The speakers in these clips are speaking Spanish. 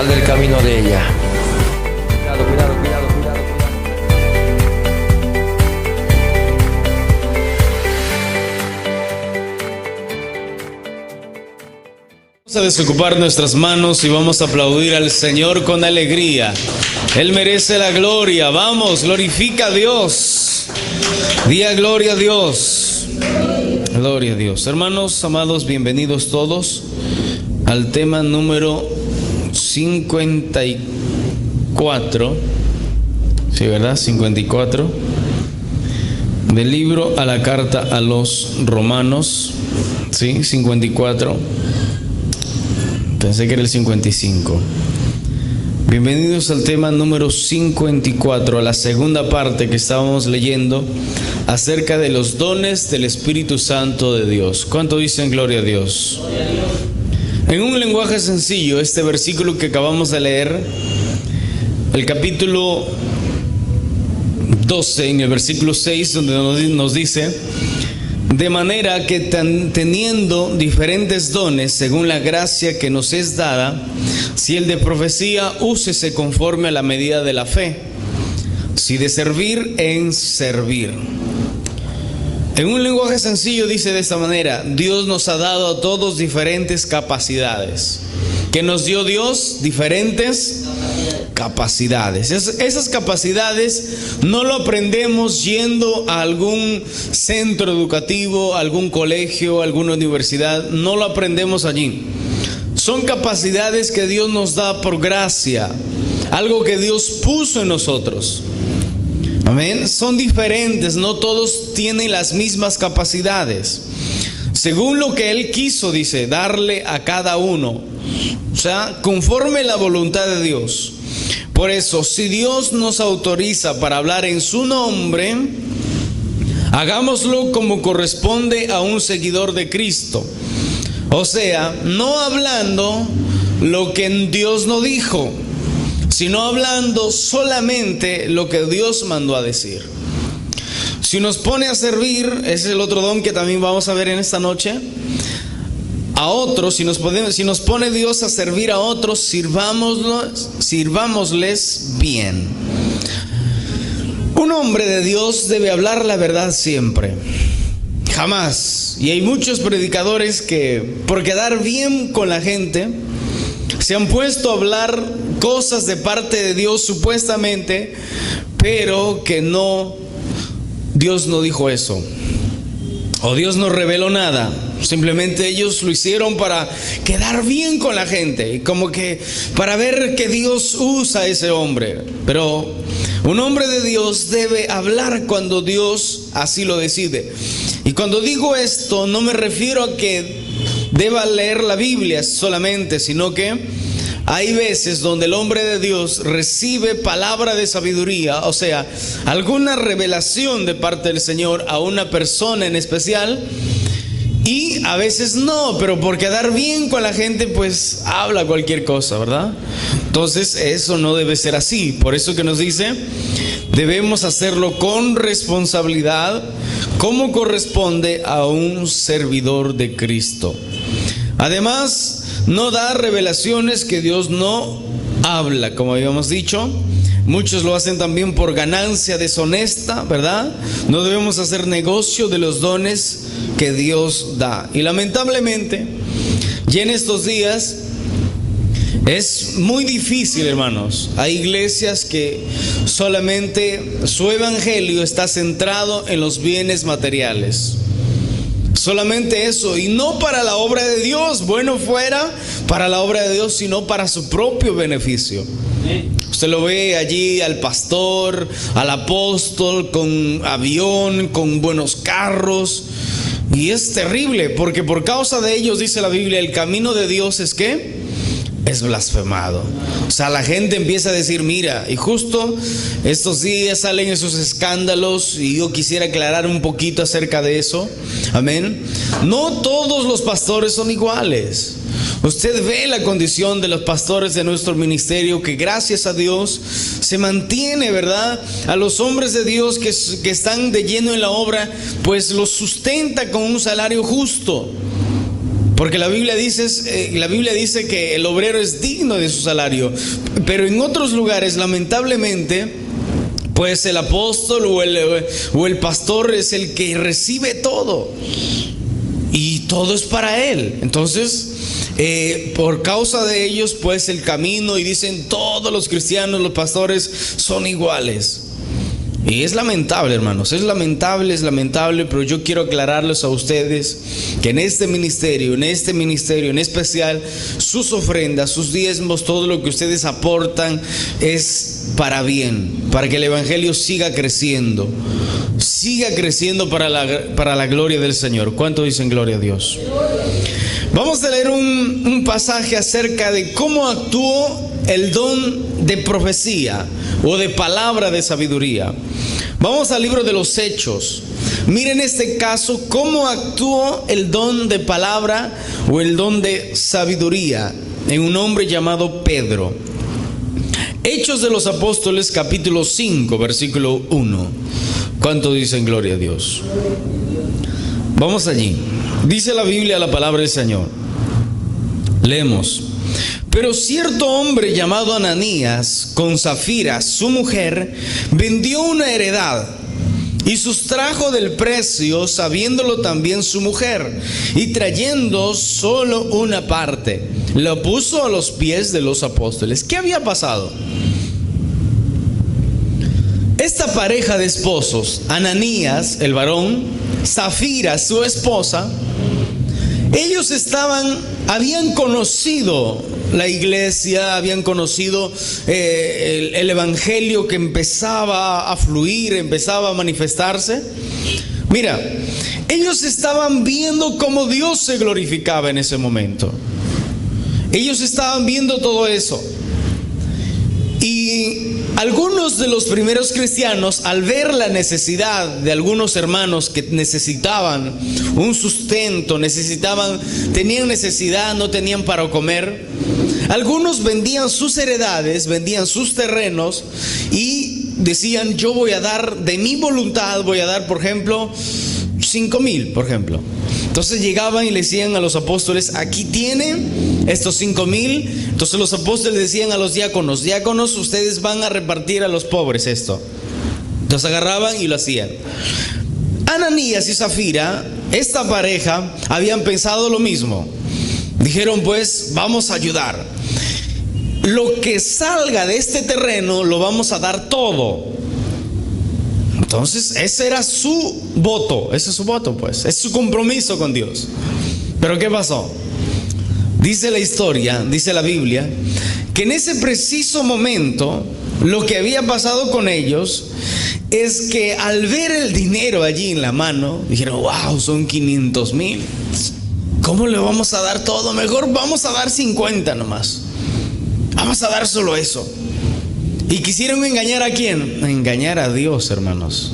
Sal del camino de ella. Cuidado, cuidado, cuidado, cuidado, Vamos a desocupar nuestras manos y vamos a aplaudir al Señor con alegría. Él merece la gloria. Vamos, glorifica a Dios. Día gloria a Dios. Gloria a Dios. Hermanos amados, bienvenidos todos al tema número 54. Sí, ¿verdad? 54. Del libro a la carta a los Romanos. Sí, 54. Pensé que era el 55. Bienvenidos al tema número 54, a la segunda parte que estábamos leyendo acerca de los dones del Espíritu Santo de Dios. ¿Cuánto dicen gloria a Dios? En un lenguaje sencillo, este versículo que acabamos de leer, el capítulo 12, en el versículo 6, donde nos dice: de manera que teniendo diferentes dones según la gracia que nos es dada, si el de profecía, úsese conforme a la medida de la fe, si de servir, en servir. En un lenguaje sencillo dice de esta manera: Dios nos ha dado a todos diferentes capacidades. ¿Qué nos dio Dios? Diferentes capacidades. Esas capacidades no lo aprendemos yendo a algún centro educativo, algún colegio, alguna universidad. No lo aprendemos allí. Son capacidades que Dios nos da por gracia, algo que Dios puso en nosotros. Amén. Son diferentes, no todos tienen las mismas capacidades. Según lo que Él quiso, dice, darle a cada uno. O sea, conforme la voluntad de Dios. Por eso, si Dios nos autoriza para hablar en su nombre, hagámoslo como corresponde a un seguidor de Cristo. O sea, no hablando lo que Dios no dijo, sino hablando solamente lo que Dios mandó a decir. Si nos pone a servir, ese es el otro don que también vamos a ver en esta noche, a otros, si nos pone Dios a servir a otros, sirvámosles bien. Un hombre de Dios debe hablar la verdad siempre, jamás. Y hay muchos predicadores que, por quedar bien con la gente, se han puesto a hablar cosas de parte de Dios supuestamente, pero que no, Dios no dijo eso, o Dios no reveló nada. Simplemente ellos lo hicieron para quedar bien con la gente, y como que para ver que Dios usa a ese hombre. Pero un hombre de Dios debe hablar cuando Dios así lo decide. Y cuando digo esto, no me refiero a que deba leer la Biblia solamente, sino que hay veces donde el hombre de Dios recibe palabra de sabiduría, o sea, alguna revelación de parte del Señor a una persona en especial, y a veces no, pero por quedar bien con la gente, pues habla cualquier cosa, ¿verdad? Entonces eso no debe ser así. Por eso que nos dice, debemos hacerlo con responsabilidad, como corresponde a un servidor de Cristo. Además, no da revelaciones que Dios no habla, como habíamos dicho. Muchos lo hacen también por ganancia deshonesta, ¿verdad? No debemos hacer negocio de los dones que Dios da. Y lamentablemente, ya en estos días es muy difícil, hermanos. Hay iglesias que solamente su evangelio está centrado en los bienes materiales. Solamente eso, y no para la obra de Dios. Bueno fuera para la obra de Dios, sino para su propio beneficio. Usted lo ve allí al pastor, al apóstol con avión, con buenos carros, y es terrible, porque por causa de ellos, dice la Biblia, el camino de Dios es ¿qué? Es blasfemado. O sea, la gente empieza a decir, mira, y justo estos días salen esos escándalos, y yo quisiera aclarar un poquito acerca de eso. Amén. No todos los pastores son iguales. Usted ve la condición de los pastores de nuestro ministerio, que gracias a Dios se mantiene, ¿verdad? A los hombres de Dios que están de lleno en la obra, pues los sustenta con un salario justo. Porque la Biblia dice que el obrero es digno de su salario. Pero en otros lugares, lamentablemente, pues el apóstol o el pastor es el que recibe todo. Y todo es para él. Entonces, por causa de ellos, pues el camino, y dicen todos los cristianos, los pastores son iguales. Y es lamentable, hermanos, es lamentable, pero yo quiero aclararles a ustedes que en este ministerio en especial, sus ofrendas, sus diezmos, todo lo que ustedes aportan es para bien, para que el evangelio siga creciendo para la gloria del Señor. ¿Cuánto dicen gloria a Dios? Vamos a leer un pasaje acerca de cómo actuó el don de profecía o de palabra de sabiduría. Vamos al libro de los Hechos. Miren este caso, cómo actuó el don de palabra o el don de sabiduría en un hombre llamado Pedro. Hechos de los Apóstoles, capítulo 5, versículo 1. ¿Cuánto dicen gloria a Dios? Vamos allí. Dice la Biblia, la palabra del Señor. Leemos. Pero cierto hombre llamado Ananías, con Safira, su mujer, vendió una heredad y sustrajo del precio, sabiéndolo también su mujer, y trayendo solo una parte, lo puso a los pies de los apóstoles. ¿Qué había pasado? Esta pareja de esposos, Ananías, el varón, Safira, su esposa, ellos habían conocido la iglesia, habían conocido el evangelio que empezaba a fluir, empezaba a manifestarse. Mira, ellos estaban viendo cómo Dios se glorificaba en ese momento. Ellos estaban viendo todo eso. Y algunos de los primeros cristianos, al ver la necesidad de algunos hermanos que necesitaban un sustento, tenían necesidad, no tenían para comer, algunos vendían sus heredades, vendían sus terrenos y decían: yo voy a dar de mi voluntad, voy a dar, por ejemplo, 5,000, por ejemplo. Entonces llegaban y le decían a los apóstoles: aquí tienen estos 5,000. Entonces los apóstoles decían a los diáconos: diáconos, ustedes van a repartir a los pobres esto. Entonces agarraban y lo hacían. Ananías y Safira, esta pareja, habían pensado lo mismo. Dijeron: pues vamos a ayudar. Lo que salga de este terreno lo vamos a dar todo. Entonces ese era su voto, ese es su voto, pues, es su compromiso con Dios. Pero ¿qué pasó? Dice la historia, dice la Biblia, que en ese preciso momento lo que había pasado con ellos es que al ver el dinero allí en la mano, dijeron: wow, son 500,000. ¿Cómo le vamos a dar todo? Mejor vamos a dar 50 nomás. Vamos a dar solo eso. ¿Y quisieron engañar a quién? Engañar a Dios, hermanos.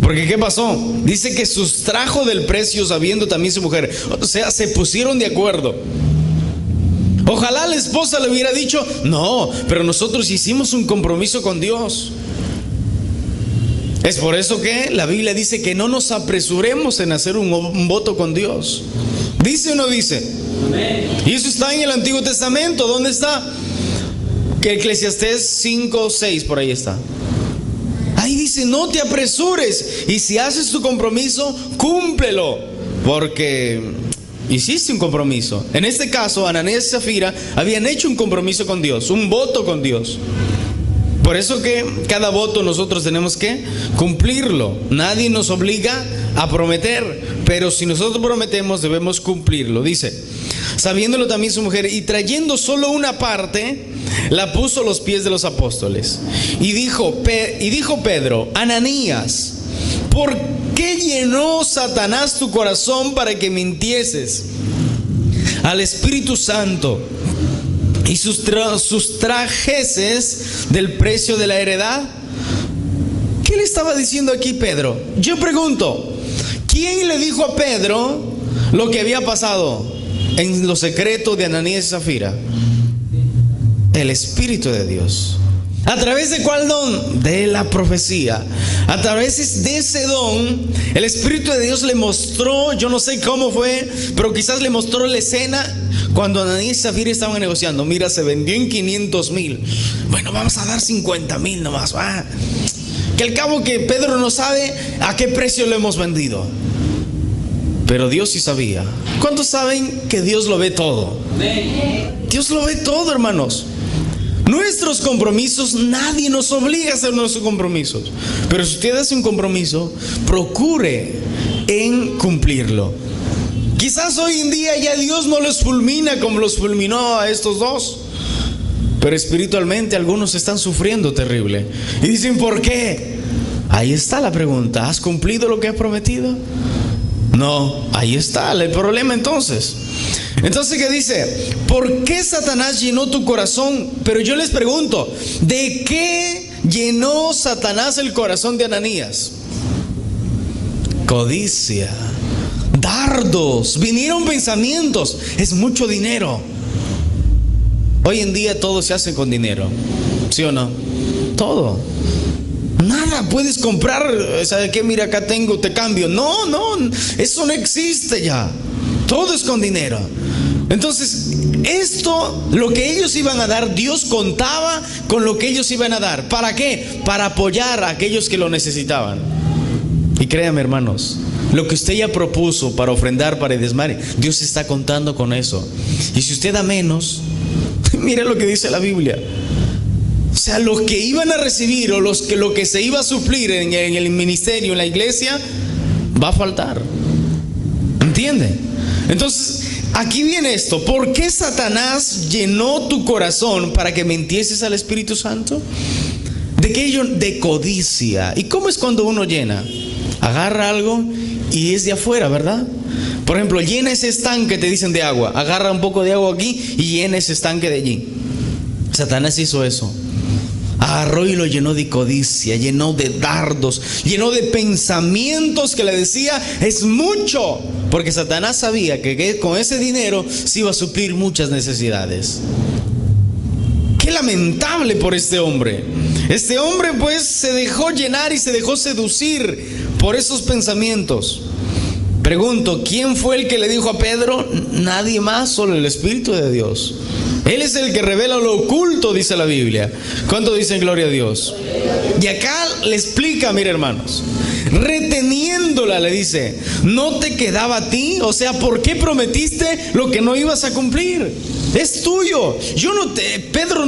Porque ¿qué pasó? Dice que sustrajo del precio, sabiendo también su mujer. O sea, se pusieron de acuerdo. Ojalá la esposa le hubiera dicho: no, pero nosotros hicimos un compromiso con Dios. Es por eso que la Biblia dice que no nos apresuremos en hacer un voto con Dios. ¿Dice o no dice? Amén. Y eso está en el Antiguo Testamento. ¿Dónde está? Que Eclesiastés 5:6, por ahí está. Ahí dice: no te apresures, y si haces tu compromiso, cúmplelo, porque hiciste un compromiso. En este caso, Ananías y Safira habían hecho un compromiso con Dios, un voto con Dios. Por eso que cada voto nosotros tenemos que cumplirlo. Nadie nos obliga a prometer, pero si nosotros prometemos, debemos cumplirlo. Dice: sabiéndolo también su mujer, y trayendo solo una parte, la puso a los pies de los apóstoles. Y dijo Pedro: Ananías, ¿por qué llenó Satanás tu corazón para que mintieses al Espíritu Santo y sustrajeses del precio de la heredad? ¿Qué le estaba diciendo aquí Pedro? Yo pregunto, ¿quién le dijo a Pedro lo que había pasado en lo secreto de Ananías y Safira? El Espíritu de Dios. ¿A través de cuál don? De la profecía. A través de ese don, el Espíritu de Dios le mostró, yo no sé cómo fue, pero quizás le mostró la escena cuando Ananías y Zafira estaban negociando. Mira, se vendió en 500,000. Bueno, vamos a dar 50,000 nomás. Que al cabo que Pedro no sabe a qué precio lo hemos vendido. Pero Dios sí sabía. ¿Cuántos saben que Dios lo ve todo? Dios lo ve todo, hermanos. Nuestros compromisos, nadie nos obliga a hacer nuestros compromisos. Pero si usted hace un compromiso, procure en cumplirlo. Quizás hoy en día ya Dios no los fulmina como los fulminó a estos dos, pero espiritualmente algunos están sufriendo terrible. Y dicen, ¿por qué? Ahí está la pregunta. ¿Has cumplido lo que has prometido? No, ahí está el problema entonces. Entonces, ¿qué dice? ¿Por qué Satanás llenó tu corazón? Pero yo les pregunto, ¿de qué llenó Satanás el corazón de Ananías? Codicia, dardos, vinieron pensamientos, es mucho dinero. Hoy en día todo se hace con dinero, ¿sí o no? Todo. Nada puedes comprar, ¿sabe qué? Mira, acá tengo, te cambio. No, eso no existe ya. Todo es con dinero. Entonces, esto, lo que ellos iban a dar, Dios contaba con lo que ellos iban a dar. ¿Para qué? Para apoyar a aquellos que lo necesitaban. Y créame, hermanos, lo que usted ya propuso para ofrendar, para diezmar, Dios está contando con eso. Y si usted da menos, mire lo que dice la Biblia. O sea, los que iban a recibir o lo que se iba a suplir en el ministerio, en la iglesia, va a faltar. ¿Entiende? Entonces, aquí viene esto. ¿Por qué Satanás llenó tu corazón para que mentieses al Espíritu Santo? ¿De qué ello? De codicia. ¿Y cómo es cuando uno llena? Agarra algo y es de afuera, ¿verdad? Por ejemplo, llena ese estanque, te dicen, de agua. Agarra un poco de agua aquí y llena ese estanque de allí. Satanás hizo eso. Agarró y lo llenó de codicia, llenó de dardos, llenó de pensamientos que le decía, es mucho. Porque Satanás sabía que con ese dinero se iba a suplir muchas necesidades. Qué lamentable por este hombre. Este hombre pues se dejó llenar y se dejó seducir por esos pensamientos. Pregunto, ¿quién fue el que le dijo a Pedro? Nadie más, solo el Espíritu de Dios. Él es el que revela lo oculto, dice la Biblia. ¿Cuánto dicen gloria a Dios? Y acá le explica, mire, hermanos, reteniéndola le dice, ¿no te quedaba a ti? O sea, ¿por qué prometiste lo que no ibas a cumplir? Es tuyo. Pedro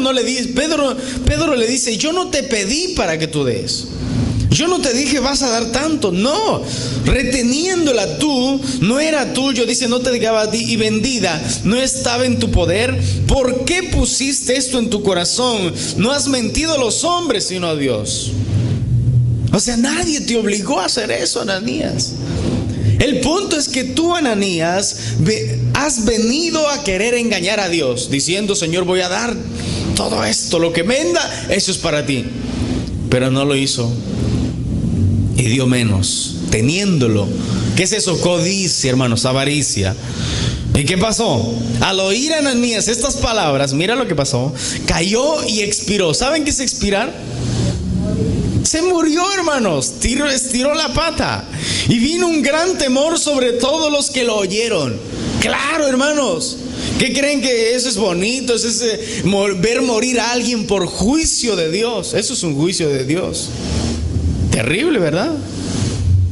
le dice, yo no te pedí para que tú des. Yo no te dije vas a dar tanto, no. Reteniéndola tú, no era tuyo, dice, no te llegaba a ti, y vendida, no estaba en tu poder. ¿Por qué pusiste esto en tu corazón? No has mentido a los hombres, sino a Dios. O sea, nadie te obligó a hacer eso, Ananías. El punto es que tú, Ananías, has venido a querer engañar a Dios, diciendo, Señor, voy a dar todo esto, lo que venda, eso es para ti. Pero no lo hizo. Y dio menos, teniéndolo. ¿Qué es eso? Codicia, hermanos, avaricia. ¿Y qué pasó? Al oír a Ananías estas palabras, mira lo que pasó. Cayó y expiró. ¿Saben qué es expirar? Se murió, hermanos. Estiró la pata. Y vino un gran temor sobre todos los que lo oyeron. Claro, hermanos. ¿Qué creen que eso es bonito? Eso es ver morir a alguien por juicio de Dios. Eso es un juicio de Dios. Terrible, ¿verdad?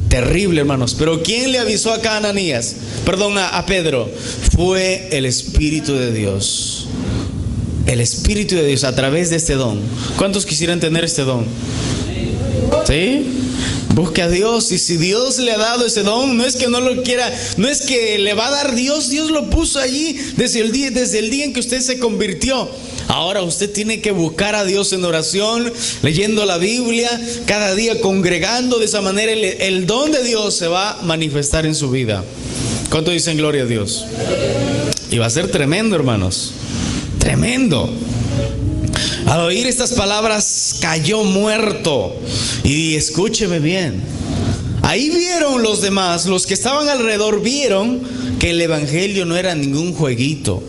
Terrible, hermanos. Pero ¿quién le avisó acá a Ananías? Perdón, a Pedro. Fue el Espíritu de Dios. El Espíritu de Dios a través de este don. ¿Cuántos quisieran tener este don? ¿Sí? Busque a Dios, y si Dios le ha dado ese don, no es que no lo quiera, no es que le va a dar Dios lo puso allí desde el día en que usted se convirtió. Ahora usted tiene que buscar a Dios en oración, leyendo la Biblia, cada día congregando. De esa manera el don de Dios se va a manifestar en su vida. ¿Cuánto dicen gloria a Dios? Y va a ser tremendo, hermanos. Tremendo. Al oír estas palabras cayó muerto. Y escúcheme bien, ahí vieron los demás, los que estaban alrededor, vieron que el evangelio no era ningún jueguito.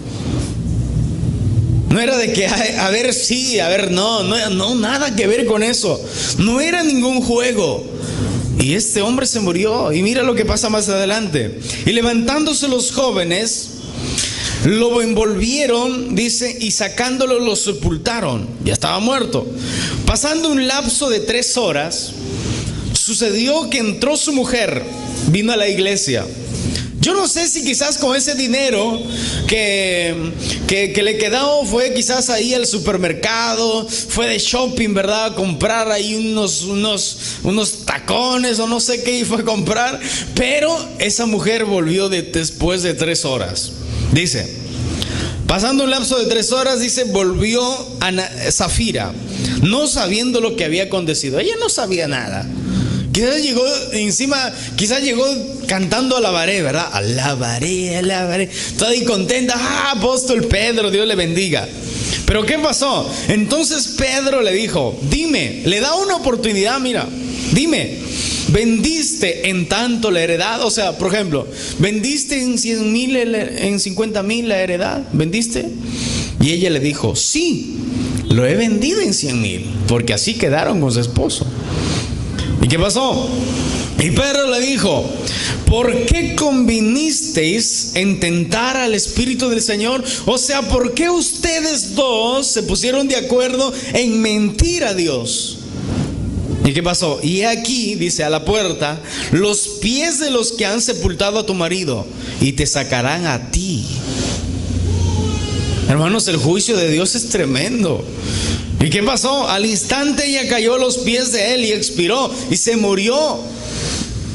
No era de que a ver sí, a ver no, nada que ver con eso. No era ningún juego. Y este hombre se murió. Y mira lo que pasa más adelante. Y levantándose los jóvenes, lo envolvieron, dice, y sacándolo lo sepultaron. Ya estaba muerto. Pasando un lapso de 3 horas, sucedió que entró su mujer, vino a la iglesia. Yo no sé si quizás con ese dinero que le quedó fue quizás ahí al supermercado, fue de shopping, ¿verdad? A comprar ahí unos tacones o no sé qué fue a comprar. Pero esa mujer volvió después de 3 horas. Dice, pasando un lapso de 3 horas, dice, volvió a Zafira, no sabiendo lo que había acontecido. Ella no sabía nada. Quizás llegó cantando alabaré, ¿verdad? Alabaré, alabaré. Toda ahí contenta. Apóstol Pedro, Dios le bendiga. Pero ¿qué pasó? Entonces Pedro le dijo, dime, le da una oportunidad, mira, dime, ¿vendiste en tanto la heredad? O sea, por ejemplo, ¿vendiste en 100,000, en 50,000 la heredad? ¿Vendiste? Y ella le dijo, sí, lo he vendido en 100,000, porque así quedaron con su esposo. ¿Y qué pasó? Y Pedro le dijo, ¿por qué convinisteis en tentar al Espíritu del Señor? O sea, ¿por qué ustedes dos se pusieron de acuerdo en mentir a Dios? ¿Y qué pasó? Y aquí, dice, a la puerta, los pies de los que han sepultado a tu marido, y te sacarán a ti. Hermanos, el juicio de Dios es tremendo. ¿Y qué pasó? Al instante ella cayó a los pies de él y expiró y se murió.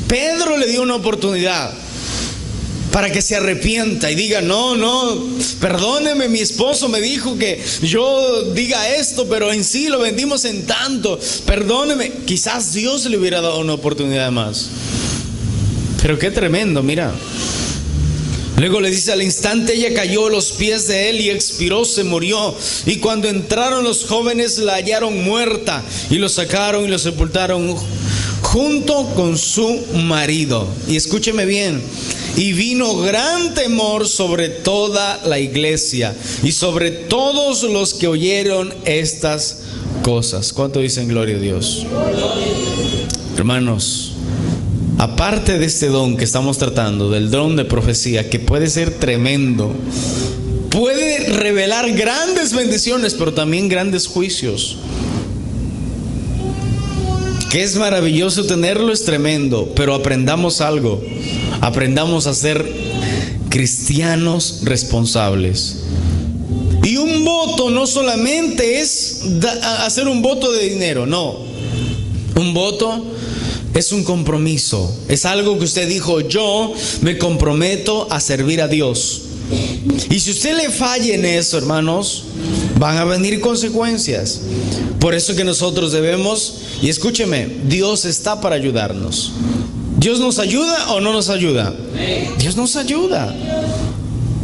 Pedro le dio una oportunidad para que se arrepienta y diga, no, perdóneme, mi esposo me dijo que yo diga esto, pero en sí lo vendimos en tanto, perdóneme. Quizás Dios le hubiera dado una oportunidad más. Pero qué tremendo, mira. Luego le dice, al instante ella cayó a los pies de él y expiró, se murió. Y cuando entraron los jóvenes la hallaron muerta y lo sacaron y lo sepultaron junto con su marido. Y escúcheme bien, y vino gran temor sobre toda la iglesia y sobre todos los que oyeron estas cosas. ¿Cuánto dicen gloria a Dios? Hermanos, aparte de este don que estamos tratando, del don de profecía, que puede ser tremendo, puede revelar grandes bendiciones, pero también grandes juicios. Que es maravilloso tenerlo, es tremendo, pero aprendamos algo. Aprendamos a ser cristianos responsables. Y un voto no solamente es hacer un voto de dinero, no. Un voto es un compromiso, es algo que usted dijo, yo me comprometo a servir a Dios. Y si usted le falla en eso, hermanos, van a venir consecuencias. Por eso que nosotros debemos, y escúcheme, Dios está para ayudarnos. ¿Dios nos ayuda o no nos ayuda? Dios nos ayuda.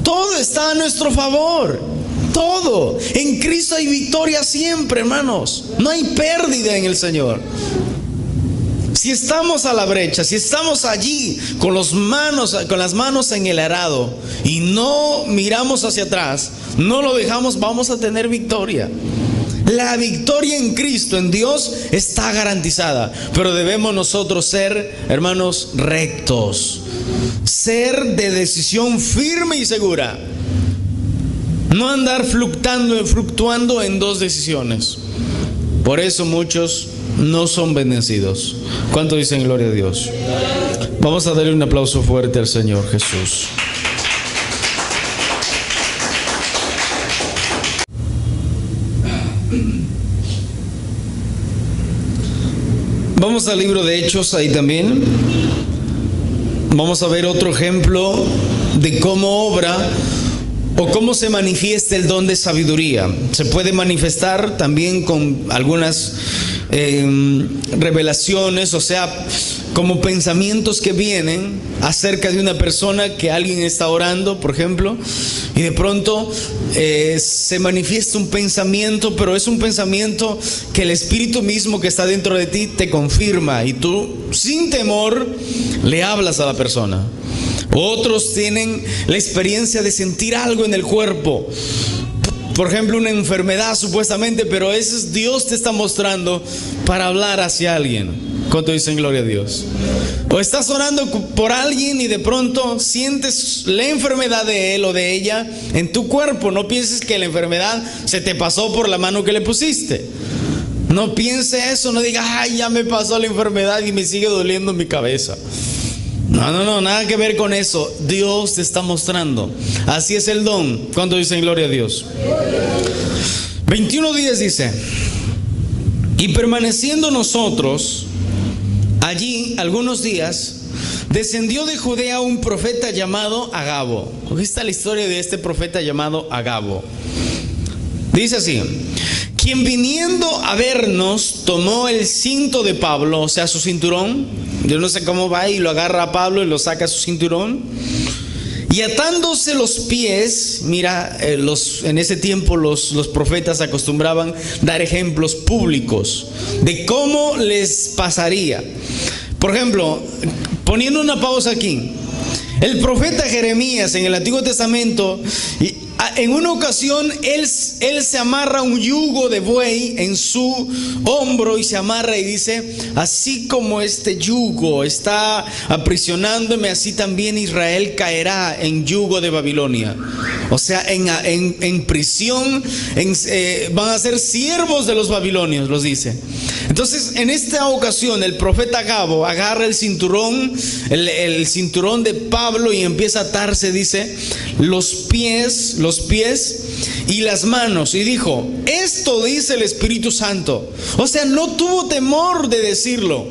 Todo está a nuestro favor. Todo. En Cristo hay victoria siempre, hermanos. No hay pérdida en el Señor. Si estamos a la brecha, si estamos allí con las manos en el arado y no miramos hacia atrás, no lo dejamos, vamos a tener victoria. La victoria en Cristo, en Dios, está garantizada. Pero debemos nosotros ser, hermanos, rectos. Ser de decisión firme y segura. No andar fluctuando en dos decisiones. Por eso muchos no son bendecidos. ¿Cuánto dicen gloria a Dios? Vamos a darle un aplauso fuerte al Señor Jesús. Vamos al libro de Hechos, ahí también. Vamos a ver otro ejemplo de cómo obra o cómo se manifiesta el don de sabiduría. Se puede manifestar también con algunas revelaciones, o sea, como pensamientos que vienen acerca de una persona que alguien está orando, por ejemplo, y de pronto se manifiesta un pensamiento, pero es un pensamiento que el Espíritu mismo que está dentro de ti te confirma, y tú sin temor le hablas a la persona. Otros tienen la experiencia de sentir algo en el cuerpo. por ejemplo, una enfermedad supuestamente, pero eso es Dios te está mostrando para hablar hacia alguien. ¿Cuánto dicen gloria a Dios? O estás orando por alguien y de pronto sientes la enfermedad de él o de ella en tu cuerpo. No pienses que la enfermedad se te pasó por la mano que le pusiste. No piense eso, no digas, ay, ya me pasó la enfermedad y me sigue doliendo mi cabeza. No, nada que ver con eso. Dios te está mostrando. Así es el don. ¿Cuánto dicen gloria a Dios? 21:10 dice: y permaneciendo nosotros allí algunos días, descendió de Judea un profeta llamado Agabo. Aquí está la historia de este profeta llamado Agabo. Dice así: quien viniendo a vernos tomó el cinto de Pablo, o sea, su cinturón. Yo no sé cómo va y lo agarra a Pablo y lo saca a su cinturón. Y atándose los pies, mira, en ese tiempo los profetas acostumbraban dar ejemplos públicos de cómo les pasaría. Por ejemplo, poniendo una pausa aquí, el profeta Jeremías en el Antiguo Testamento, en una ocasión él se amarra un yugo de buey en su hombro y se amarra y dice: así como este yugo está aprisionándome, así también Israel caerá en yugo de Babilonia. O sea, en prisión, van a ser siervos de los babilonios, los dice. Entonces, en esta ocasión, el profeta Agabo agarra el cinturón de Pablo y empieza a atarse, dice, los pies y las manos. Y dijo: esto dice el Espíritu Santo. O sea, no tuvo temor de decirlo.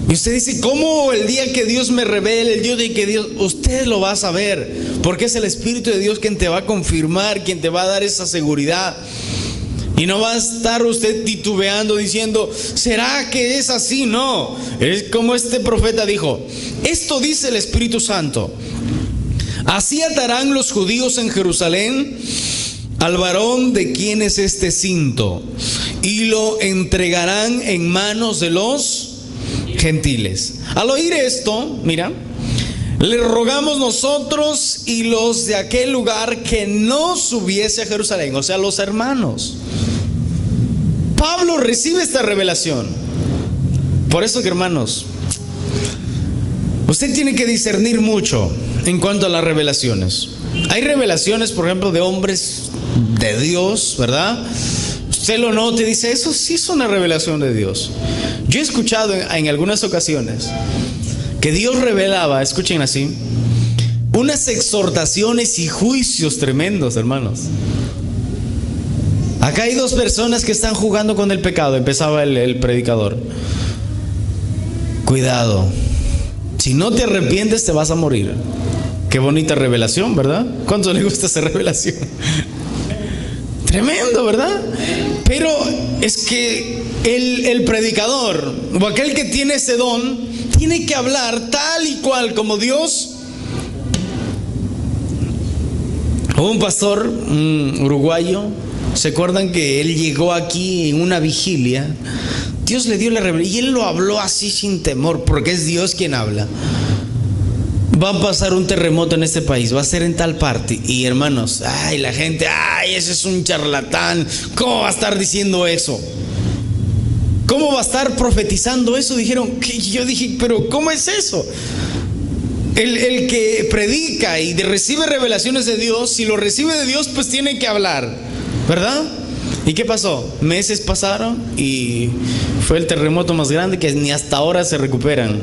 Y usted dice: ¿cómo el día que Dios me revele, el día de que Dios, usted lo va a saber? Porque es el Espíritu de Dios quien te va a confirmar, quien te va a dar esa seguridad. Y no va a estar usted titubeando diciendo: ¿será que es así? No, es como este profeta dijo: esto dice el Espíritu Santo. Así atarán los judíos en Jerusalén al varón de quien es este cinto, y lo entregarán en manos de los gentiles. Al oír esto, mira, le rogamos nosotros y los de aquel lugar que no subiese a Jerusalén. O sea, los hermanos. Pablo recibe esta revelación. Por eso, que hermanos, usted tiene que discernir mucho en cuanto a las revelaciones. Hay revelaciones, por ejemplo, de hombres de Dios, ¿verdad? Usted lo nota y dice: eso sí es una revelación de Dios. Yo he escuchado en algunas ocasiones que Dios revelaba, escuchen así, unas exhortaciones y juicios tremendos, hermanos. Acá hay dos personas que están jugando con el pecado. Empezaba el predicador: cuidado, si no te arrepientes te vas a morir. Qué bonita revelación, ¿verdad? ¿Cuánto le gusta esa revelación? Tremendo, ¿verdad? Pero es que el predicador o aquel que tiene ese don tiene que hablar tal y cual como Dios. Hubo un pastor uruguayo, ¿se acuerdan que él llegó aquí en una vigilia? Dios le dio la revelación y él lo habló así sin temor, porque es Dios quien habla. Va a pasar un terremoto en este país, va a ser en tal parte. Y hermanos, ay, la gente, ay, ese es un charlatán. ¿Cómo va a estar diciendo eso? ¿Cómo va a estar profetizando eso? Dijeron, que yo dije, pero ¿cómo es eso? El que predica y recibe revelaciones de Dios, si lo recibe de Dios, pues tiene que hablar, ¿verdad? ¿Y qué pasó? Meses pasaron y fue el terremoto más grande que ni hasta ahora se recuperan.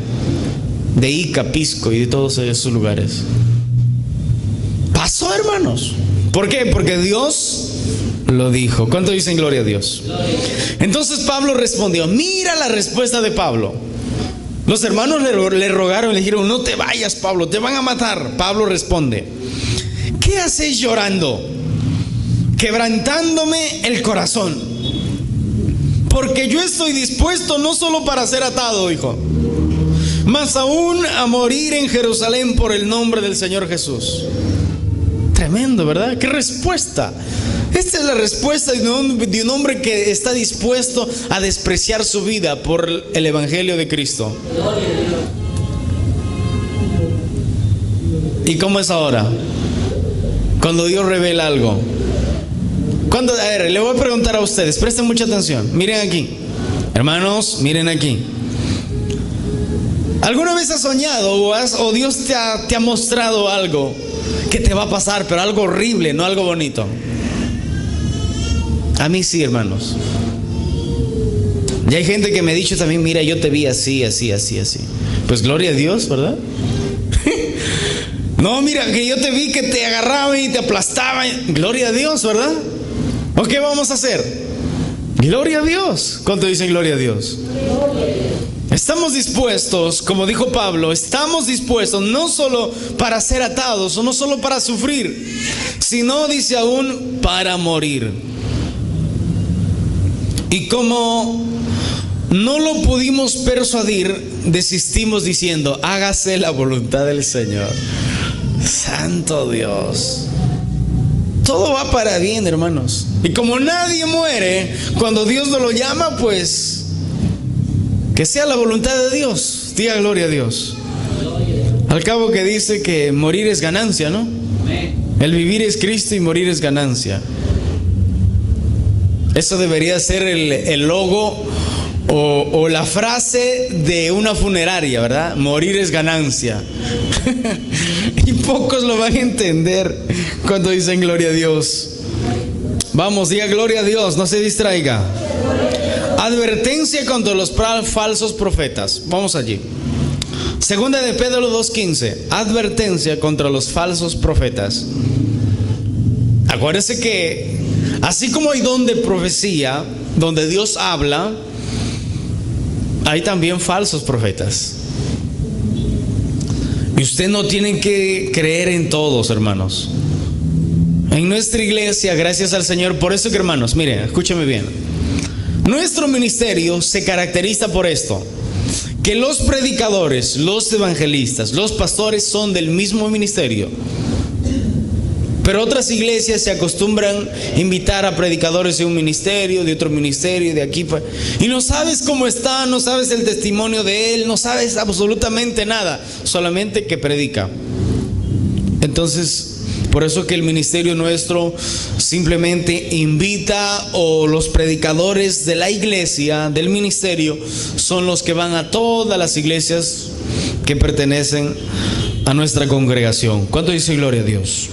De Ica, Pisco y de todos esos lugares. Pasó, hermanos. ¿Por qué? Porque Dios lo dijo. ¿Cuánto dicen gloria a Dios? Entonces Pablo respondió. Mira la respuesta de Pablo. Los hermanos le rogaron, le dijeron: no te vayas, Pablo, te van a matar. Pablo responde: ¿qué hacéis llorando? Quebrantándome el corazón. Porque yo estoy dispuesto no solo para ser atado, dijo, más aún a morir en Jerusalén por el nombre del Señor Jesús. Tremendo, ¿verdad? ¿Qué respuesta? Esta es la respuesta de un hombre que está dispuesto a despreciar su vida por el Evangelio de Cristo. ¿Y cómo es ahora? Cuando Dios revela algo, A ver, le voy a preguntar a ustedes, presten mucha atención, miren aquí. Hermanos, miren aquí. ¿Alguna vez has soñado o Dios te ha mostrado algo que te va a pasar, pero algo horrible, no algo bonito? A mí sí, hermanos. Y hay gente que me ha dicho también, mira, yo te vi así, así, así, así. Pues gloria a Dios, ¿verdad? No, mira, que yo te vi que te agarraban y te aplastaban. Gloria a Dios, ¿verdad? ¿O qué vamos a hacer? Gloria a Dios. ¿Cuánto dicen gloria a Dios? Estamos dispuestos, como dijo Pablo, estamos dispuestos no solo para ser atados o no solo para sufrir, sino, dice aún, para morir. Y como no lo pudimos persuadir, desistimos diciendo, hágase la voluntad del Señor. Santo Dios. Todo va para bien, hermanos. Y como nadie muere cuando Dios no lo llama, pues que sea la voluntad de Dios. Diga gloria a Dios. Al cabo que dice que morir es ganancia, ¿no? El vivir es Cristo y morir es ganancia. Eso debería ser el logo o la frase de una funeraria, ¿verdad? Morir es ganancia. Y pocos lo van a entender cuando dicen gloria a Dios. Vamos, diga gloria a Dios, no se distraiga. Advertencia contra los falsos profetas. Vamos allí. Segunda de Pedro 2:15. Advertencia contra los falsos profetas. Acuérdese que así como hay don de profecía, donde Dios habla, hay también falsos profetas. Y usted no tiene que creer en todos, hermanos. En nuestra iglesia, gracias al Señor, por eso que, hermanos, miren, escúcheme bien. Nuestro ministerio se caracteriza por esto: que los predicadores, los evangelistas, los pastores son del mismo ministerio. Pero otras iglesias se acostumbran a invitar a predicadores de un ministerio, de otro ministerio, de aquí. Y no sabes cómo está, no sabes el testimonio de él, no sabes absolutamente nada, solamente que predica. Entonces, por eso que el ministerio nuestro simplemente invita, o los predicadores de la iglesia, del ministerio, son los que van a todas las iglesias que pertenecen a nuestra congregación. ¿Cuánto dice gloria a Dios?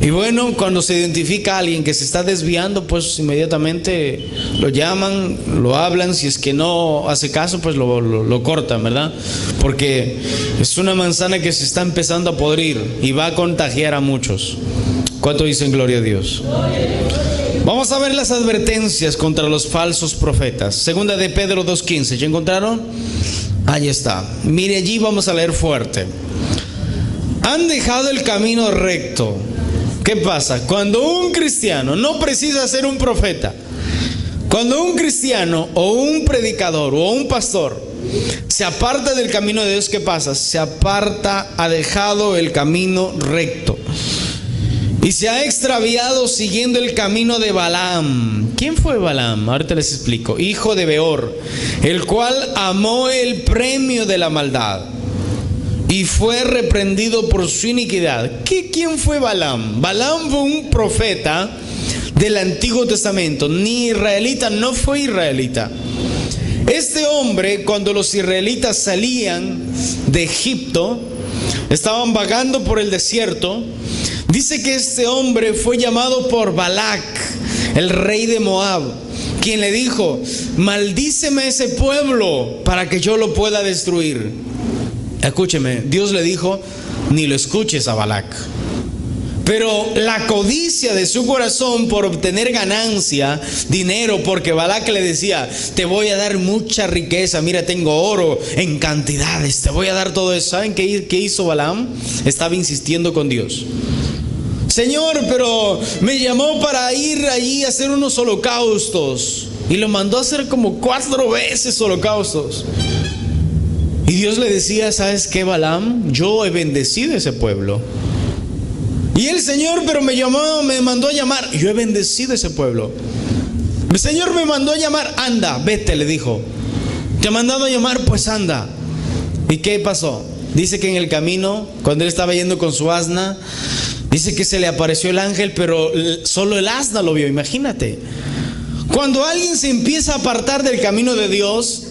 Y bueno, cuando se identifica a alguien que se está desviando, pues inmediatamente lo llaman, lo hablan. Si es que no hace caso, pues lo cortan, ¿verdad? Porque es una manzana que se está empezando a podrir y va a contagiar a muchos. ¿Cuánto dicen gloria a Dios? Vamos a ver las advertencias contra los falsos profetas. Segunda de Pedro 2:15. ¿Ya encontraron? Ahí está. Mire, allí vamos a leer fuerte. Han dejado el camino recto. ¿Qué pasa? Cuando un cristiano, no precisa ser un profeta, cuando un cristiano o un predicador o un pastor se aparta del camino de Dios, ¿qué pasa? Se aparta, ha dejado el camino recto y se ha extraviado siguiendo el camino de Balaam. ¿Quién fue Balaam? Ahorita les explico. Hijo de Beor, el cual amó el premio de la maldad y fue reprendido por su iniquidad. ¿Quién fue Balaam? Balaam fue un profeta del Antiguo Testamento. Ni israelita, no fue israelita. Este hombre, cuando los israelitas salían de Egipto, estaban vagando por el desierto, dice que este hombre fue llamado por Balac, el rey de Moab, quien le dijo: maldíceme ese pueblo para que yo lo pueda destruir. Escúcheme, Dios le dijo: ni lo escuches a Balac. Pero la codicia de su corazón por obtener ganancia, dinero, porque Balac le decía: te voy a dar mucha riqueza, mira, tengo oro en cantidades, te voy a dar todo eso. ¿Saben qué hizo Balaam? Estaba insistiendo con Dios. Señor, pero me llamó para ir allí a hacer unos holocaustos, y lo mandó a hacer como 4 veces holocaustos. Y Dios le decía: ¿sabes qué, Balaam? Yo he bendecido ese pueblo. Y el Señor, pero me mandó a llamar. Yo he bendecido ese pueblo. El Señor me mandó a llamar. Anda, vete, le dijo. Te ha mandado a llamar, pues anda. ¿Y qué pasó? Dice que en el camino, cuando él estaba yendo con su asna, Dice que se le apareció el ángel, pero solo el asna lo vio, imagínate. Cuando alguien se empieza a apartar del camino de Dios,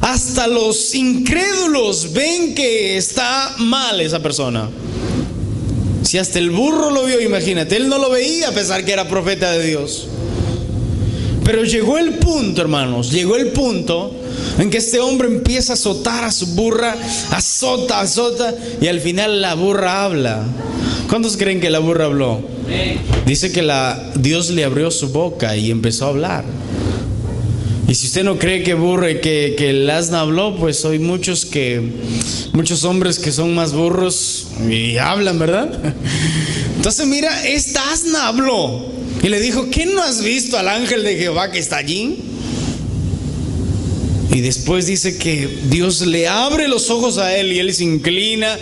hasta los incrédulos ven que está mal esa persona. Si hasta el burro lo vio, imagínate, él no lo veía a pesar que era profeta de Dios. Pero llegó el punto, hermanos, llegó el punto en que este hombre empieza a azotar a su burra, azota, y al final la burra habla. ¿Cuántos creen que la burra habló? Dice que Dios le abrió su boca y empezó a hablar. Y si usted no cree que el asna habló, pues hay muchos hombres que son más burros y hablan, ¿verdad? Entonces mira, esta asna habló y le dijo: ¿qué no has visto al ángel de Jehová que está allí? Y después dice que Dios le abre los ojos a él y él se inclina.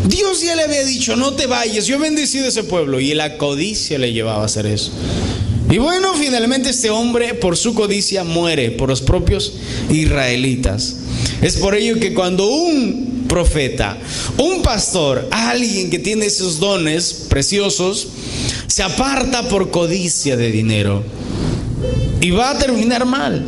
Dios ya le había dicho: no te vayas, yo he bendecido a ese pueblo. Y la codicia le llevaba a hacer eso. Y bueno, finalmente este hombre, por su codicia, muere por los propios israelitas. Es por ello que cuando un profeta, un pastor, alguien que tiene esos dones preciosos, se aparta por codicia de dinero, y va a terminar mal.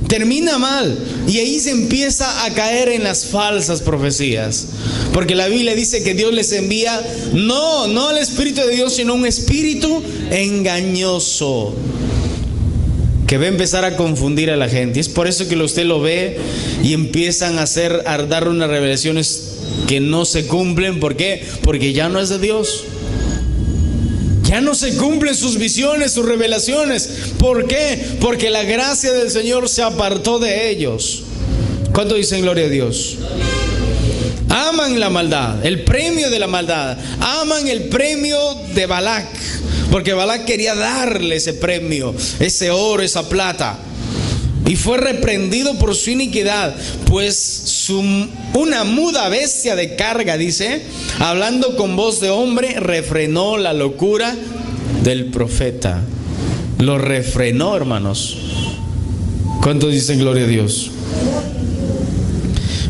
Termina mal, y ahí se empieza a caer en las falsas profecías, porque la Biblia dice que Dios les envía no al Espíritu de Dios, sino un espíritu engañoso que va a empezar a confundir a la gente. Es por eso que usted lo ve y empiezan a dar unas revelaciones que no se cumplen. ¿Por qué? Porque ya no es de Dios. Ya no se cumplen sus visiones, sus revelaciones. ¿Por qué? Porque la gracia del Señor se apartó de ellos. ¿Cuánto dicen gloria a Dios? Aman la maldad, el premio de la maldad. Aman el premio de Balac, porque Balac quería darle ese premio, ese oro, esa plata. Y fue reprendido por su iniquidad, pues una muda bestia de carga, dice, hablando con voz de hombre, refrenó la locura del profeta. Lo refrenó, hermanos. ¿Cuántos dicen gloria a Dios?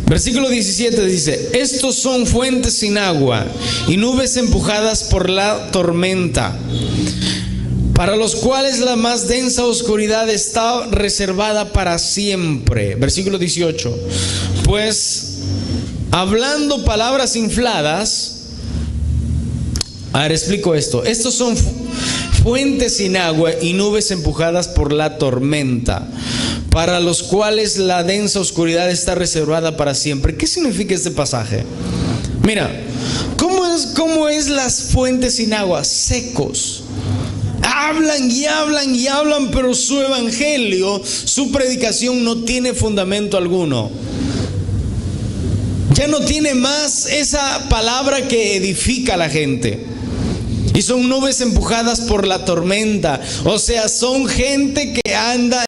Versículo 17 dice: estos son fuentes sin agua y nubes empujadas por la tormenta, para los cuales la más densa oscuridad está reservada para siempre. Versículo 18. Pues hablando palabras infladas. A ver, explico esto. Estos son fuentes sin agua y nubes empujadas por la tormenta, para los cuales la densa oscuridad está reservada para siempre. ¿Qué significa este pasaje? Mira, ¿cómo es las fuentes sin agua? Secos. Hablan y hablan y hablan, pero su evangelio, su predicación no tiene fundamento alguno. Ya no tiene más esa palabra que edifica a la gente. Y son nubes empujadas por la tormenta. O sea, son gente que anda